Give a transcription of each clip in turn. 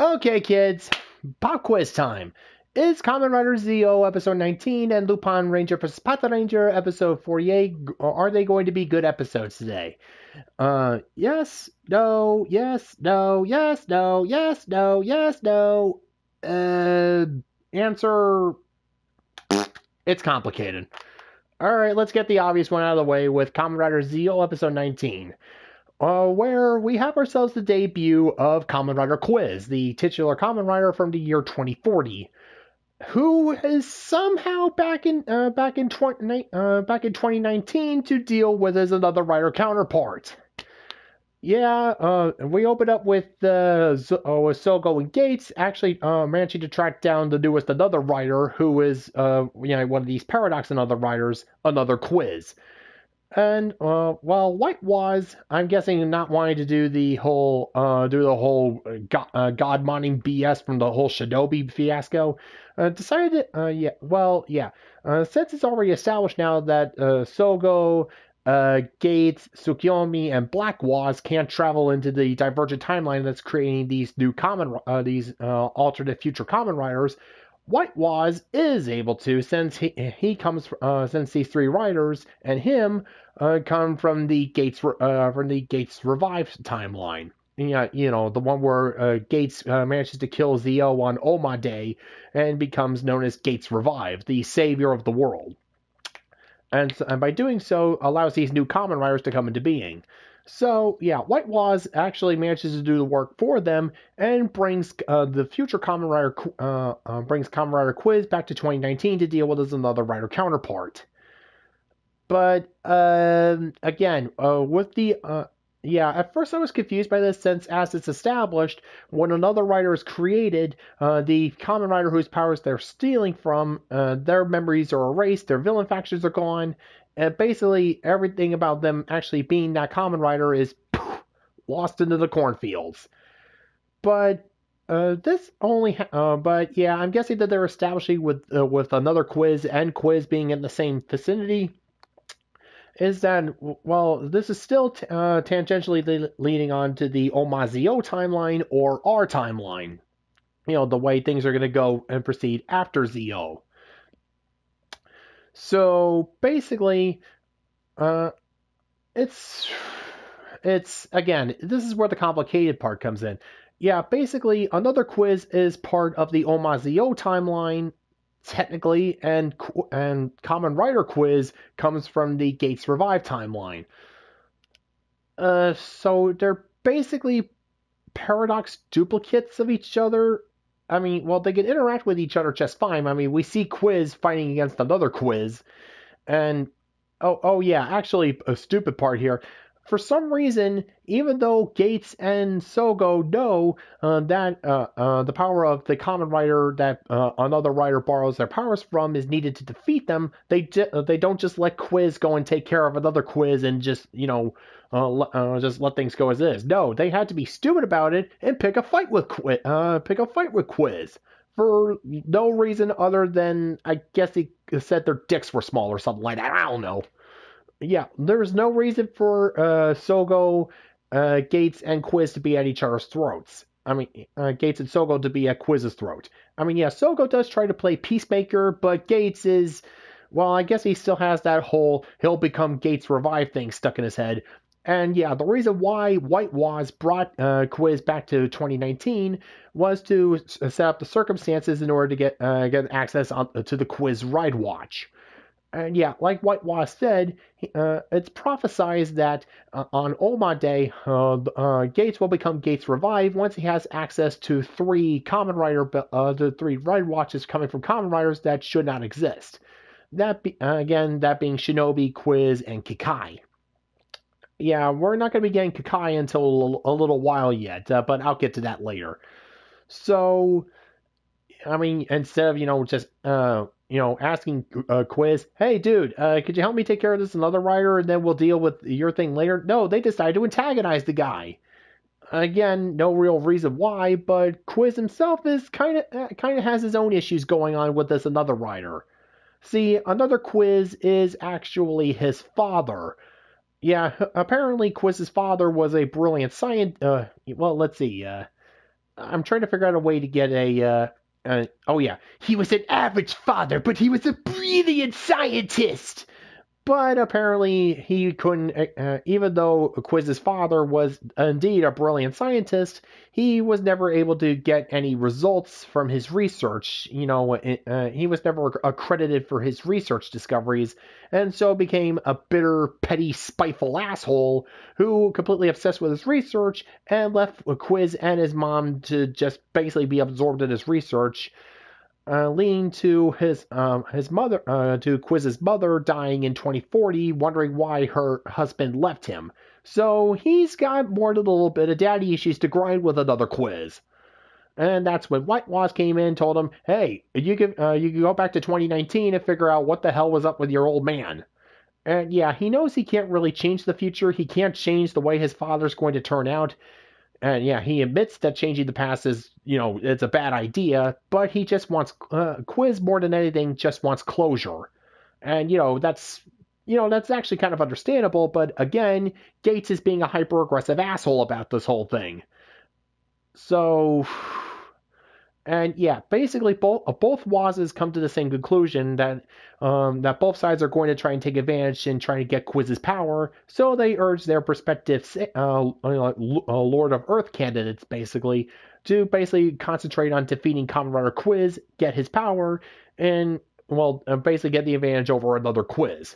Okay, kids, pop quiz time. Is Kamen Rider Zi-O episode 19 and Lupinranger vs. Patranger episode 48, are they going to be good episodes today? Yes, no, yes, no, yes, no, yes, no, yes, no. Answer, it's complicated. Alright, let's get the obvious one out of the way with Kamen Rider Zi-O episode 19. Where we have ourselves the debut of Kamen Rider Quiz, the titular Kamen Rider from the year 2040, who is somehow back in 2019 to deal with his another Rider counterpart. Yeah, we open up with Sogo and Gates actually managing to track down the newest another Rider, who is one of these Paradox and other Riders, another Quiz. And while White was, I'm guessing, not wanting to do the whole god modding BS from the whole Shinobi fiasco, decided since it's already established now that Sogo, Gates, Tsukiyomi, and Black Waz can't travel into the divergent timeline that's creating these new alternate future Kamen Riders, White Waz is able to, since since these three riders and him come from the Gates Revive timeline. Yeah, the one where Gates manages to kill Zi-O on Oma Day and becomes known as Gates Revive, the savior of the world. And by doing so, allows these new Kamen Riders to come into being. So, yeah, White Waz actually manages to do the work for them and brings the future Kamen Rider brings Kamen Rider Quiz back to 2019 to deal with as another Rider counterpart. But again, with the at first I was confused by this, since as it's established, when another Rider is created, the Kamen Rider whose powers they're stealing from, their memories are erased, their villain factions are gone. And basically, everything about them actually being that Kamen Rider is lost into the cornfields. But I'm guessing that they're establishing with another Quiz and Quiz being in the same vicinity. Is that, well, this is still tangentially leading on to the Zi-O timeline or our timeline. The way things are going to go and proceed after Zi-O. So basically, it's again, this is where the complicated part comes in. Yeah, basically, another Quiz is part of the Zi-O timeline, technically, and Kamen Rider Quiz comes from the Gates Revive timeline. So they're basically paradox duplicates of each other. I mean, well, they can interact with each other just fine. I mean, we see Quiz fighting against another Quiz. And, actually, a stupid part here. For some reason, even though Gates and Sogo know that the power of the Kamen Rider that another Rider borrows their powers from is needed to defeat them, they don't just let Quiz go and take care of another Quiz and just, just let things go as is. No, they had to be stupid about it and pick a fight with Quiz. For no reason other than, I guess they said their dicks were small or something like that. I don't know. Yeah, there's no reason for Sogo, Gates, and Quiz to be at each other's throats. I mean, Gates and Sogo to be at Quiz's throat. I mean, yeah, Sogo does try to play peacemaker, but Gates is, well, I guess he still has that whole he'll become Gates Revive thing stuck in his head. And yeah, the reason why White Waz brought Quiz back to 2019 was to set up the circumstances in order to get access to the Quiz Ride Watch. And yeah, like White Waz said, it's prophesized that on Oma Day, Gates will become Gates Revive once he has access to three Kamen Rider, the three Ride Watches coming from Kamen Riders that should not exist. That being Shinobi, Quiz, and Kikai. Yeah, we're not going to be getting Kikai until a little while yet, but I'll get to that later. So, I mean, instead of, just, asking Quiz, hey, dude, could you help me take care of this another Rider and then we'll deal with your thing later? No, they decided to antagonize the guy. Again, no real reason why, but Quiz himself is kind of has his own issues going on with this another Rider. See, another Quiz is actually his father. Yeah, apparently Quiz's father was a brilliant scientist. Well, let's see. I'm trying to figure out a way to get oh yeah, he was an average father, but he was a brilliant scientist. But apparently he couldn't, even though Quiz's father was indeed a brilliant scientist, he was never able to get any results from his research. He was never accredited for his research discoveries, and so became a bitter, petty, spiteful asshole who completely obsessed with his research and left Quiz and his mom to just basically be absorbed in his research, leading to his mother, to Quiz's mother dying in 2040, wondering why her husband left him. So he's got more than a little bit of daddy issues to grind with another Quiz. And that's when White Waz came in and told him, hey, you can go back to 2019 and figure out what the hell was up with your old man. And yeah, he knows he can't really change the future. He can't change the way his father's going to turn out. And yeah, he admits that changing the past is, it's a bad idea, but he just wants, Quiz more than anything just wants closure. And, that's actually kind of understandable, but again, Gates is being a hyper-aggressive asshole about this whole thing. So, and yeah, basically both Wazes come to the same conclusion that both sides are going to try and take advantage and try to get Quiz's power. So they urge their prospective Lord of Earth candidates basically to concentrate on defeating Kamen Rider Quiz, get his power, and basically get the advantage over another Quiz.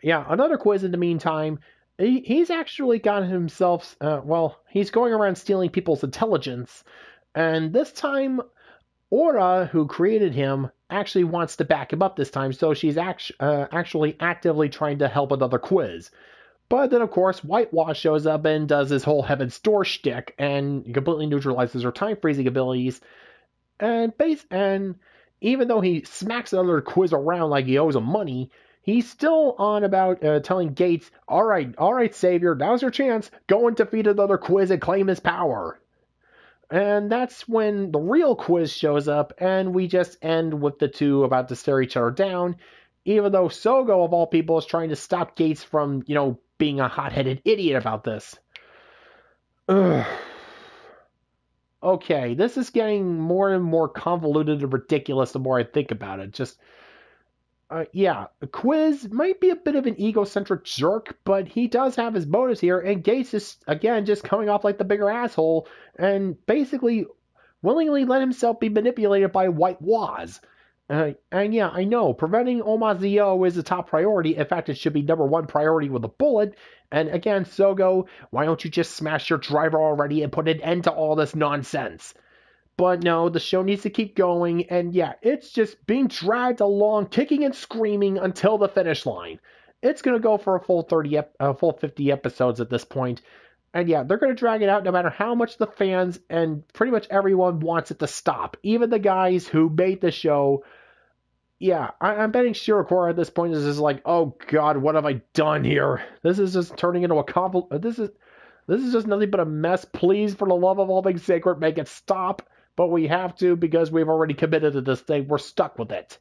Yeah, another Quiz in the meantime. He's actually got himself. He's going around stealing people's intelligence. And this time, Aura, who created him, actually wants to back him up this time, so she's actually actively trying to help another Quiz. But then, of course, White Waz shows up and does his whole Heaven's Door shtick and completely neutralizes her time-freezing abilities. And even though he smacks another Quiz around like he owes him money, he's still on about telling Gates, all right, Savior, now's your chance. Go and defeat another Quiz and claim his power. And that's when the real Quiz shows up, and we just end with the two about to stare each other down, even though Sogo, of all people, is trying to stop Gates from, being a hot-headed idiot about this. Ugh. Okay, this is getting more and more convoluted and ridiculous the more I think about it. Quiz might be a bit of an egocentric jerk, but he does have his motives here, and Gates is, again, just coming off like the bigger asshole, and basically willingly let himself be manipulated by White Waz. And yeah, I know, preventing Oma Zi-O is a top priority. In fact, it should be number one priority with a bullet. And again, Sogo, why don't you just smash your driver already and put an end to all this nonsense? But no, the show needs to keep going, and yeah, it's just being dragged along, kicking and screaming until the finish line. It's going to go for a full 50 episodes at this point. And yeah, they're going to drag it out no matter how much the fans and pretty much everyone wants it to stop. Even the guys who made the show. Yeah, I'm betting Shirokura at this point is just like, oh god, what have I done here? This is just turning into a This is just nothing but a mess. Please, for the love of all things sacred, make it stop. But we have to because we've already committed to this thing. We're stuck with it.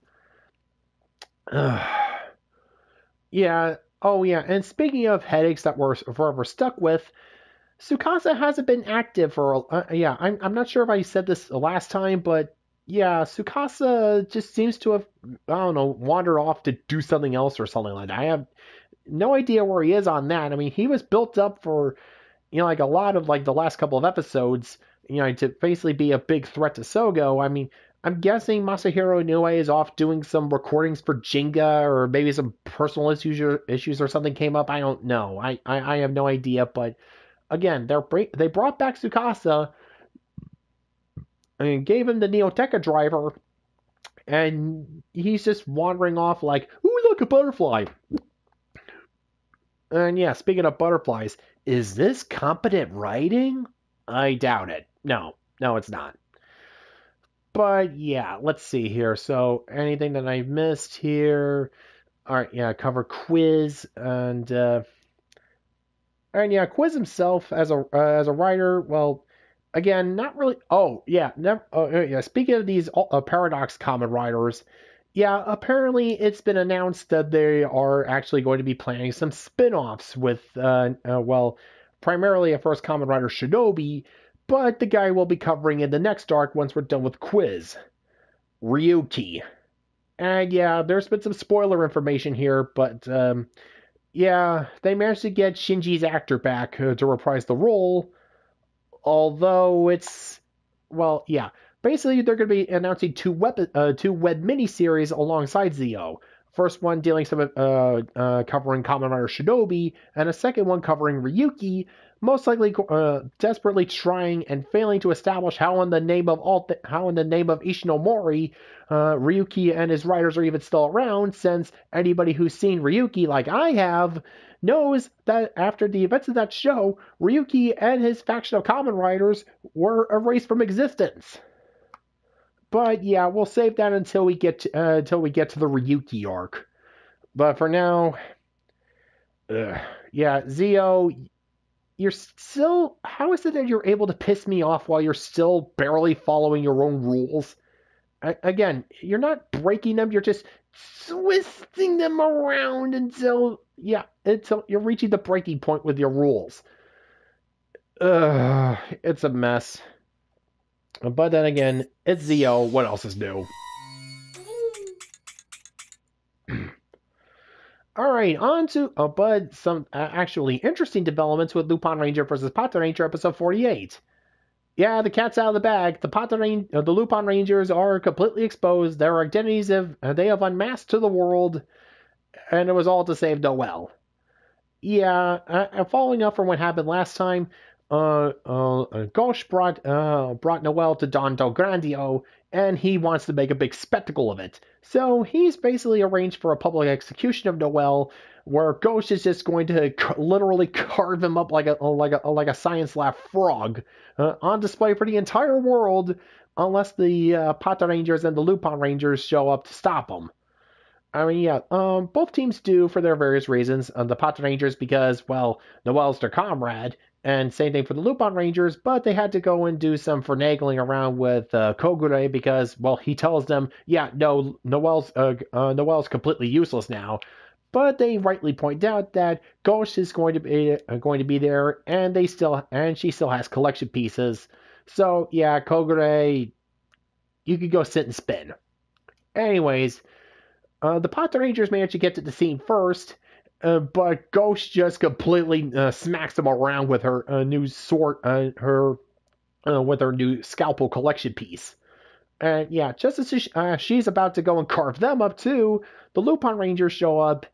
Yeah. Oh, yeah. And speaking of headaches that we're forever stuck with, Tsukasa hasn't been active for... I'm not sure if I said this last time, but yeah, Tsukasa just seems to have, I don't know, wandered off to do something else or something like that. I have no idea where he is on that. I mean, he was built up for, like a lot of like the last couple of episodes, to basically be a big threat to Sogo. I mean, I'm guessing Masahiro Inoue is off doing some recordings for Jenga, or maybe some personal issues or something came up. I don't know. I have no idea. But again, they brought back Tsukasa and gave him the Neoteca driver, and he's just wandering off like, ooh, look, a butterfly. And yeah, speaking of butterflies, is this competent writing? I doubt it. No, it's not. But yeah, let's see here. So anything that I missed here? All right, yeah, cover Quiz and yeah, Quiz himself as a writer. Well, again, not really. Oh yeah, yeah. Speaking of these Paradox Kamen Riders, yeah, apparently it's been announced that they are actually going to be planning some spin-offs with primarily at first Kamen Rider Shinobi. but the guy we'll be covering in the next arc once we're done with Quiz, Ryuki. And yeah, there's been some spoiler information here, but yeah, they managed to get Shinji's actor back to reprise the role, although it's, well, yeah. Basically, they're going to be announcing two web miniseries alongside Zi-O. First one dealing covering Kamen Rider Shinobi, and a second one covering Ryuki, most likely desperately trying and failing to establish how in the name of Ishinomori, Ryuki and his riders are even still around, since anybody who's seen Ryuki like I have knows that after the events of that show, Ryuki and his faction of Kamen Riders were erased from existence. But yeah, we'll save that until we get to the Ryuki arc. But for now, yeah, Zi-O, you're still. How is it that you're able to piss me off while you're still barely following your own rules? Again, you're not breaking them; you're just twisting them around until you're reaching the breaking point with your rules. It's a mess. But then again, it's Zi-O. What else is new? Alright, on to but some actually interesting developments with Lupinranger versus Patranger episode 48. Yeah, the cat's out of the bag. The Lupinrangers are completely exposed. Their identities they have unmasked to the world, and it was all to save Noelle. Yeah, following up from what happened last time, Gauche brought Noelle to Don Del Grandio, and he wants to make a big spectacle of it. So he's basically arranged for a public execution of Noelle, where Gauche is just going to literally carve him up like a science lab frog, on display for the entire world, unless the Patrangers and the Lupinrangers show up to stop him. I mean, yeah, both teams do for their various reasons. The Patrangers because, well, Noelle's their comrade, and same thing for the Lupinrangers, but they had to go and do some finagling around with Kogure because, well, he tells them, yeah, no, Noelle's completely useless now. But they rightly point out that Ghost is going to be there, and she still has collection pieces. So yeah, Kogure, you could go sit and spin. Anyways, the Patrangers managed to get to the scene first. But Ghost just completely smacks them around with her new sword, with her new scalpel collection piece. And yeah, just as she's about to go and carve them up too, the Lupinrangers show up,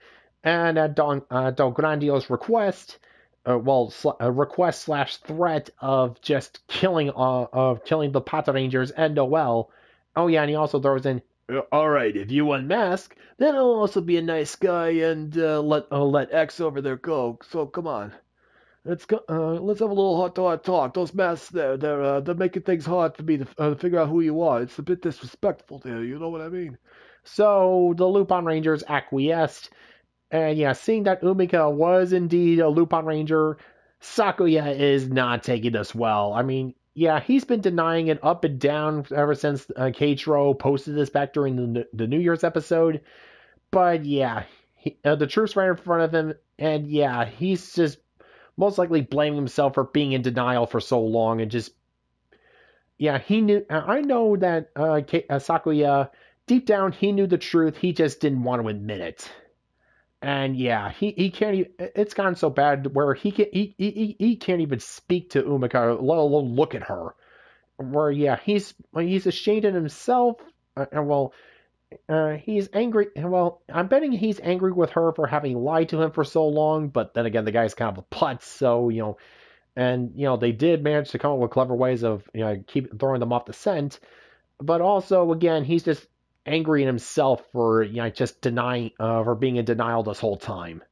and at Del Grandio's request, request/threat of just killing the Patrangers and Noelle. Oh yeah, and he also throws in, alright, if you unmask, then I'll also be a nice guy and let X over there go. So come on, let's have a little heart-to-heart talk. Those masks they're making things hard for me to figure out who you are. It's a bit disrespectful there, you know what I mean? So the Lupinrangers acquiesced, and yeah, seeing that Umika was indeed a Lupinranger, Sakuya is not taking this well. I mean, yeah, he's been denying it up and down ever since Keitro posted this back during the New Year's episode. But yeah, the truth's right in front of him, and yeah, he's just most likely blaming himself for being in denial for so long, and just, yeah, he knew. I know that Sakuya, deep down, he knew the truth. He just didn't want to admit it. And yeah, he can't even, it's gotten so bad where he can't even speak to Umika, let alone look at her. Where yeah, he's ashamed of himself. He's angry. Well, I'm betting he's angry with her for having lied to him for so long. But then again, the guy's kind of a putz, so they did manage to come up with clever ways of keep throwing them off the scent. But also, again, he's just angry at himself for just denying for being in denial this whole time.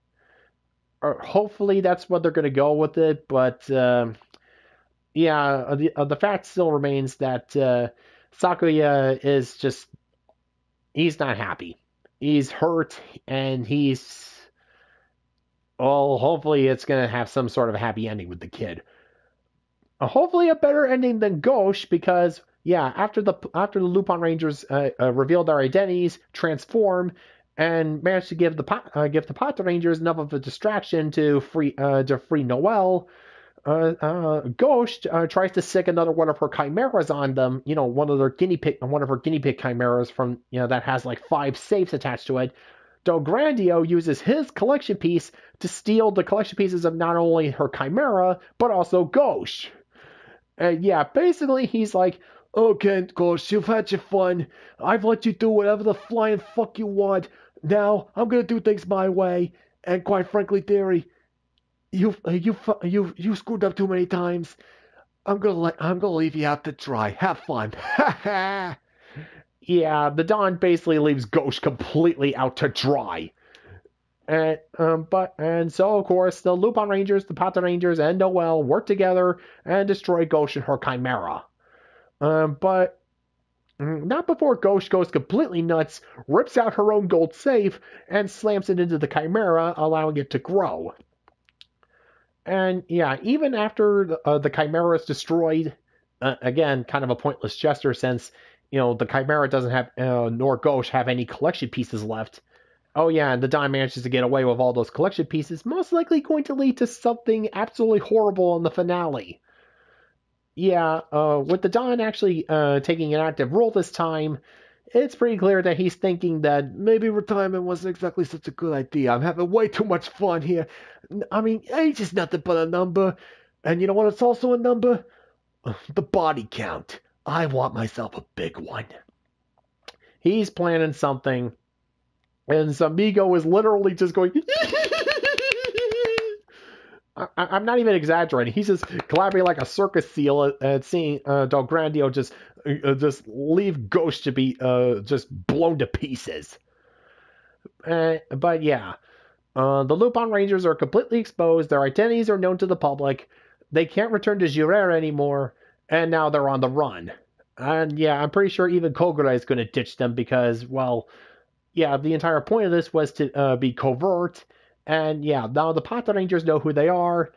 Hopefully that's what they're going to go with it, but the fact still remains that Sakuya is just, he's not happy. He's hurt, and hopefully it's going to have some sort of happy ending with the kid. Hopefully a better ending than Gauche, because yeah, after the Lupinrangers revealed their identities, transform, and managed to give the Patrangers enough of a distraction to free Noelle, Ghost tries to sick another one of her chimeras on them. You know, one of her guinea pig chimeras from that has like 5 safes attached to it. Dograndio uses his collection piece to steal the collection pieces of not only her chimera but also Ghost. And yeah, basically he's like, okay, Ghost, you've had your fun. I've let you do whatever the flying fuck you want. Now I'm gonna do things my way. And quite frankly, Theory, you screwed up too many times. I'm gonna leave you out to dry. Have fun. Yeah, the Don basically leaves Ghost completely out to dry. And so of course the Lupinrangers, the Patrangers, and Noelle work together and destroy Ghost and her chimera. But not before Ghost goes completely nuts, rips out her own gold safe, and slams it into the chimera, allowing it to grow. And yeah, even after the chimera is destroyed, again, kind of a pointless gesture since the chimera doesn't have nor Ghost have any collection pieces left. Oh yeah, and the Don manages to get away with all those collection pieces, most likely going to lead to something absolutely horrible in the finale. Yeah, with the Don actually taking an active role this time, it's pretty clear that he's thinking that maybe retirement wasn't exactly such a good idea. I'm having way too much fun here. I mean, age is nothing but a number. And you know what? It's also a number? The body count. I want myself a big one. He's planning something, and Zamigo is literally just going... I'm not even exaggerating. He's just clapping like a circus seal at seeing Dograndio just leave Ghost to be just blown to pieces. But yeah, the Lupinrangers are completely exposed. Their identities are known to the public. They can't return to Jurere anymore, and now they're on the run. And yeah, I'm pretty sure even Kogura is going to ditch them because, well, yeah, the entire point of this was to be covert. And yeah, now the Patrangers know who they are.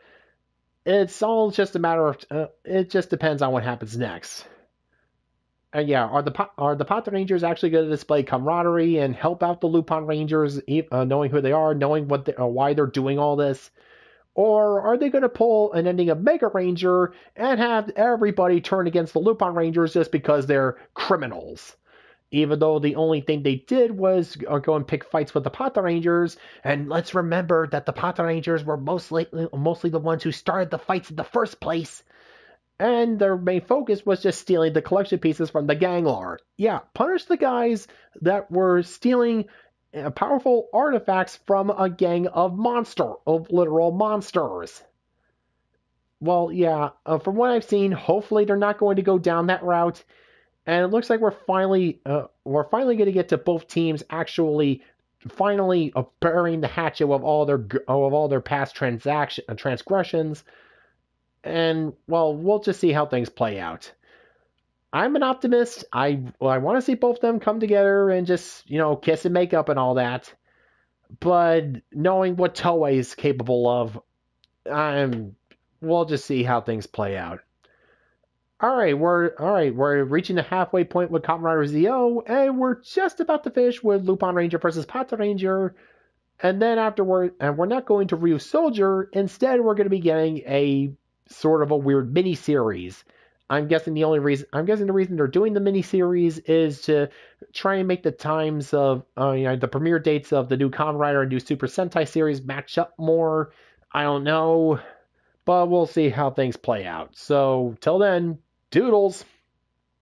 It's all just a matter of... it just depends on what happens next. And yeah, are the Patrangers actually going to display camaraderie and help out the Lupinrangers, knowing who they are, knowing why they're doing all this? Or are they going to pull an ending of Mega Ranger and have everybody turn against the Lupinrangers just because they're criminals? Even though the only thing they did was go and pick fights with the Patrangers, and let's remember that the Patrangers were mostly the ones who started the fights in the first place, and their main focus was just stealing the collection pieces from the Ganglar. Yeah, punish the guys that were stealing powerful artifacts from a gang of literal monsters. Well, yeah, from what I've seen, hopefully they're not going to go down that route. And it looks like we're finally going to get to both teams actually finally burying the hatchet of all their past transgressions. And well, we'll just see how things play out. I'm an optimist. I want to see both of them come together and just kiss and make up and all that. But knowing what Toei is capable of, we'll just see how things play out. All right, we're reaching the halfway point with Kamen Rider Zi-O, and we're just about to finish with Lupinranger versus Patranger, and then afterward, and we're not going to Ryu Soldier. Instead, we're going to be getting a sort of a weird mini series. I'm guessing the reason they're doing the mini series is to try and make the times of the premiere dates of the new Kamen Rider and new Super Sentai series match up more. I don't know, but we'll see how things play out. So till then. Doodles!